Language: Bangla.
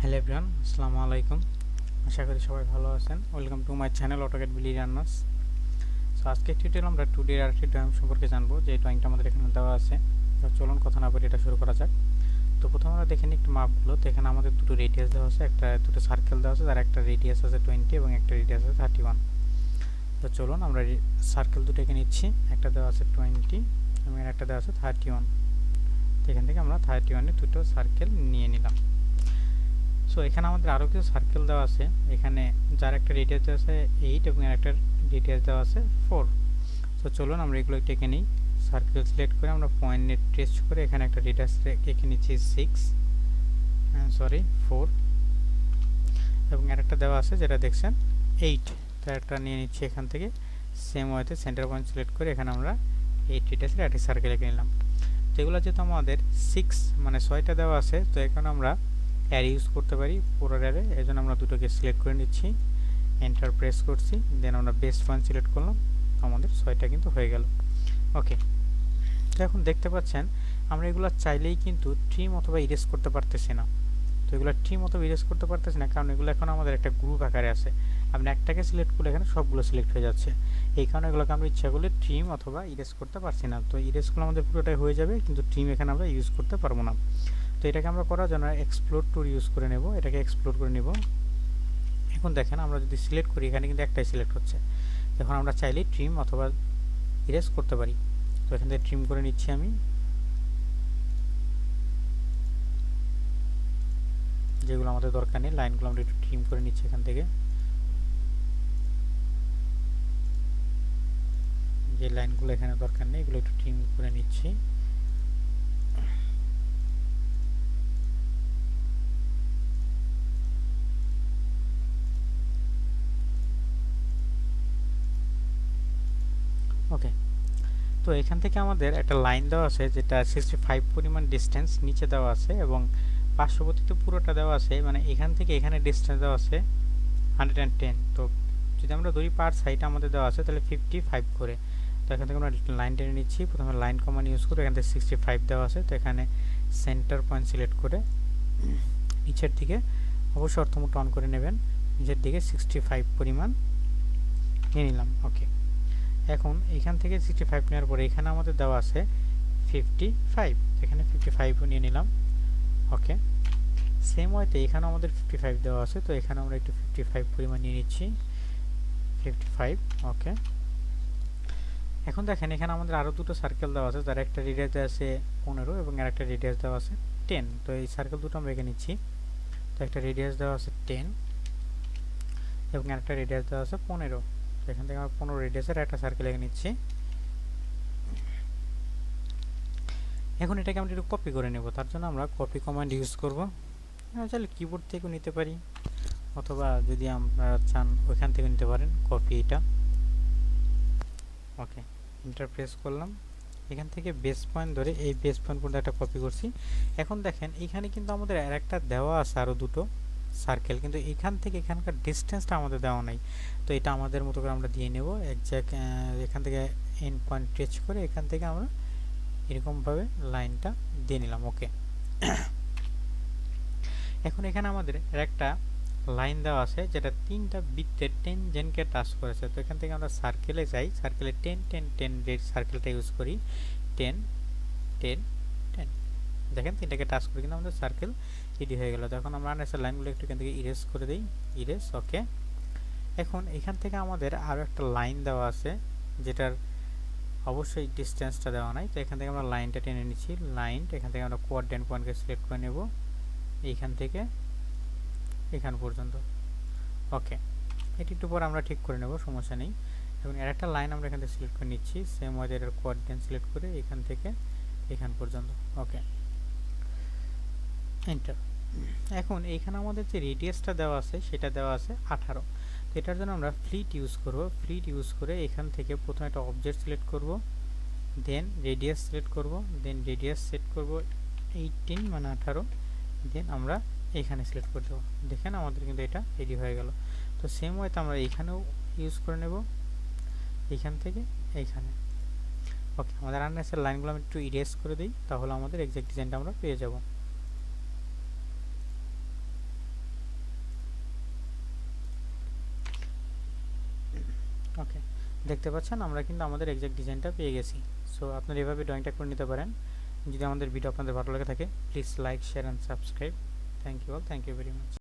হ্যালো এভরিওয়ান, আসসালামু আলাইকুম। আশা করি সবাই ভালো আছেন। Welcome to my channel AutoCAD BD learners. So আজকে টিউটোরিয়াল আমরা 2D এর আরেকটি ড্রয়িং সম্পর্কে জানবো, যে ড্রয়িংটা আমাদের এখানে দেওয়া আছে। তো চলুন কথা না বলে এটা শুরু করা যাক। তো প্রথমে আমরা দেখে নিই একটু মাপগুলো। তো এখানে আমাদের দুটো রেডিয়াস দেওয়া আছে, দুটো সার্কেল দেওয়া আছে, যার একটা রেডিয়াস আছে 20 এবং একটা রেডিয়াস আছে 31। তো চলুন আমরা সার্কেল দুটো এঁকে নিচ্ছি। একটা দেওয়া আছে 20 এবং একটা দেওয়া আছে 31। তো এখান থেকে আমরা 31-এর দুটো সার্কেল নিয়ে নিলাম। সো এখানে আমাদের আরও কিছু সার্কেল দেওয়া আছে। এখানে যার একটা রেডিয়াস দেওয়া আছে 8 এবং এর একটা রেডিয়াস দেওয়া আছে 4। সো চলুন আমরা এগুলো একটু এঁকে নিই। সার্কেল সিলেক্ট করে আমরা পয়েন্ট ট্রেস করে এখানে একটা রেডিয়াস এঁকে নিচ্ছি 4 এবং এর একটা দেওয়া আছে যেটা দেখছেন 8। তার একটা নিয়ে নিচ্ছি এখান থেকে। সেম ওয়েতে সেন্টার পয়েন্ট সিলেক্ট করে এখানে আমরা 8 রেডিয়াসের একটি সার্কেল এঁকে নিলাম। তো এগুলো যেহেতু আমাদের 6টা দেওয়া আছে, তো এখানে আমরা অ্যার ইউজ করতে পারি পুরো অ্যারে। এই জন্য আমরা দুটোকে সিলেক্ট করে নিচ্ছি, এন্টার প্রেস করছি, দেন আমরা বেস্ট পয়েন্ট সিলেক্ট করলাম। আমাদের 6টা কিন্তু হয়ে গেল। ওকে, তো এখন দেখতে পাচ্ছেন আমরা এগুলো চাইলেই কিন্তু ট্রিম অথবা ইরেজ করতে পারতেছি না। তো এগুলো ট্রিম অথবা ইরেজ করতে পারতেছি না, কারণ এগুলো এখন আমাদের একটা গ্রুপ আকারে আছে। আপনি একটাকে সিলেক্ট করলে এখানে সবগুলো সিলেক্ট হয়ে যাচ্ছে। এই কারণে এগুলোকে আমরা ইচ্ছা করলে ট্রিম অথবা ইরেজ করতে পারছি না। তো ইরেজগুলো আমাদের পুরোটাই হয়ে যাবে, কিন্তু ট্রিম এখানে আমরা ইউজ করতে পারবো না। তো এটাকে আমরা করার জন্য এক্সপ্লোর টুল ইউজ করে নেব। এটাকে এক্সপ্লোর করে নেব। এখন দেখেন আমরা যদি সিলেক্ট করি, এখানে কিন্তু একটাই সিলেক্ট হচ্ছে। এখন আমরা চাইলেই ট্রিম অথবা ইরেজ করতে পারি। তো এখান থেকে ট্রিম করে নিচ্ছি আমি। যেগুলো আমাদের দরকার নেই লাইনগুলো আমরা একটু ট্রিম করে নিচ্ছি এখান থেকে। যে লাইনগুলো এখানে দরকার নেই এগুলো একটু ট্রিম করে নিচ্ছি। ওকে, তো এখান থেকে আমাদের একটা লাইন দেওয়া আছে যেটা 65 পরিমাণ ডিস্টেন্স নিচে দেওয়া আছে, এবং পার্শ্ববর্তীতে পুরোটা দেওয়া আছে। মানে এখান থেকে এখানে ডিস্টেন্স দেওয়া আছে 110। তো যদি আমরা ধরি পার সাইড আমাদের দেওয়া আছে তাহলে 55 করে। তো এখান থেকে আমরা লাইন টেনে নিচ্ছি। প্রথমে লাইন কমান্ড ইউজ করে এখান থেকে 65 দেওয়া আছে, তো এখানে সেন্টার পয়েন্ট সিলেক্ট করে নিচের দিকে অবশ্যই অর্থমূল অন করে নেবেন। নিচের দিকে 65 পরিমাণ নিয়ে নিলাম। ওকে, এখন এখান থেকে 65 নেওয়ার পরে এখানে আমাদের দেওয়া আছে 55, এখানে 55 নিয়ে নিলাম। ওকে, সেম ওয়েতে এখানে আমাদের 55 দেওয়া আছে, তো এখানে আমরা একটু 55 পরিমাণ নিয়ে নিচ্ছি 55। ওকে, এখন দেখেন এখানে আমাদের আরও দুটো সার্কেল দেওয়া আছে, যার একটা রেডিয়াস আছে 15 এবং আর একটা রেডিয়াস দেওয়া আছে 10। তো এই সার্কেল দুটো আমরা এঁকে নিচ্ছি। তো একটা রেডিয়াস দেওয়া আছে 10 এবং আর একটা রেডিয়াস দেওয়া আছে 15। তো এখান থেকে আমরা 15 রেডিয়াসের একটা সার্কেল এঁকে নিচ্ছি। এখন এটাকে আমরা একটু কপি করে নেব। তার জন্য আমরা কপি কমান্ড ইউজ করব। চাইলে কিবোর্ড থেকেও নিতে পারি, অথবা যদি আপনারা চান ওইখান থেকে নিতে পারেন কপি এটা। ওকে, এন্টার প্রেস করলাম। এখান থেকে বেস পয়েন্ট ধরে এই বেস পয়েন্ট পর্যন্ত একটা কপি করছি। এখন দেখেন এখানে কিন্তু আমাদের আর একটা দেওয়া আছে আরও দুটো সার্কেল, কিন্তু এখান থেকে এখানকার ডিস্টেন্সটা আমাদের দেওয়া নাই। তো এটা আমাদের মতো করে আমরা দিয়ে নেব একজ্যাক্ট। এখান থেকে এন্ড পয়েন্ট টাচ করে এখান থেকে আমরা এরকমভাবে লাইনটা দিয়ে নিলাম। ওকে, এখন এখানে আমাদের একটা লাইন দেওয়া আছে যেটা 3টা বৃত্তের টেনজেন্টকে টাচ করেছে। তো এখান থেকে আমরা সার্কেলে যাই, সার্কেলে 10 10 10 যে সার্কেলটা ইউজ করি 10 10 10। দেখেন 3টাকে টাচ করে কিন্তু আমাদের সার্কেল রেডি হয়ে গেল। তখন আমরা আননেসেসারি লাইনগুলো একটু এখান থেকে ইরেজ করে দিই, ইরেজ। ওকে, এখন এখান থেকে আমাদের আরও একটা লাইন দেওয়া আছে যেটার অবশ্যই ডিস্টেন্সটা দেওয়া নাই। তো এখান থেকে আমরা লাইনটা টেনে নিচ্ছি। লাইনটা এখান থেকে আমরা কোঅর্ডিনেট পয়েন্টকে সিলেক্ট করে নেব এইখান থেকে এখান পর্যন্ত। ওকে, এটি একটু পর আমরা ঠিক করে নেব, সমস্যা নেই। এবং এর একটা লাইন আমরা এখান থেকে সিলেক্ট করে নিচ্ছি, সেম ওয়েতে এর কোঅর্ডিনেট সিলেক্ট করে এখান থেকে এখান পর্যন্ত। ওকে, এন্টার। এখন এইখানে আমাদের যে রেডিয়াসটা দেওয়া আছে সেটা দেওয়া আছে 18। তো এটার জন্য আমরা ফ্লিট ইউজ করব। ফ্লিট ইউজ করে এখান থেকে প্রথমে একটা অবজেক্ট সিলেক্ট করব, দেন রেডিয়াস সিলেক্ট করব, দেন রেডিয়াস সেট করব 18 মানে 18, দেন আমরা এখানে সিলেক্ট করে দেবো। দেখেন আমাদের কিন্তু এটা রেডি হয়ে গেল। তো সেম ওয়েতে আমরা এইখানেও ইউজ করে নেব, এইখান থেকে এইখানে। ওকে, আমাদের আননেসেসারি লাইনগুলো আমি একটু ইরেজ করে দিই, তাহলে আমাদের এক্সাক্ট ডিজাইনটা আমরা পেয়ে যাব। ওকে, দেখতে পাচ্ছেন আমরা কিন্তু আমাদের এক্সাক্ট ডিজাইনটা পেয়ে গেছি। সো আপনারা এভাবে ড্রয়িংটা করে নিতে পারেন। যদি আমাদের ভিডিও আপনাদের ভালো লাগে থাকে, please like, share and subscribe. Thank you all, thank you very much.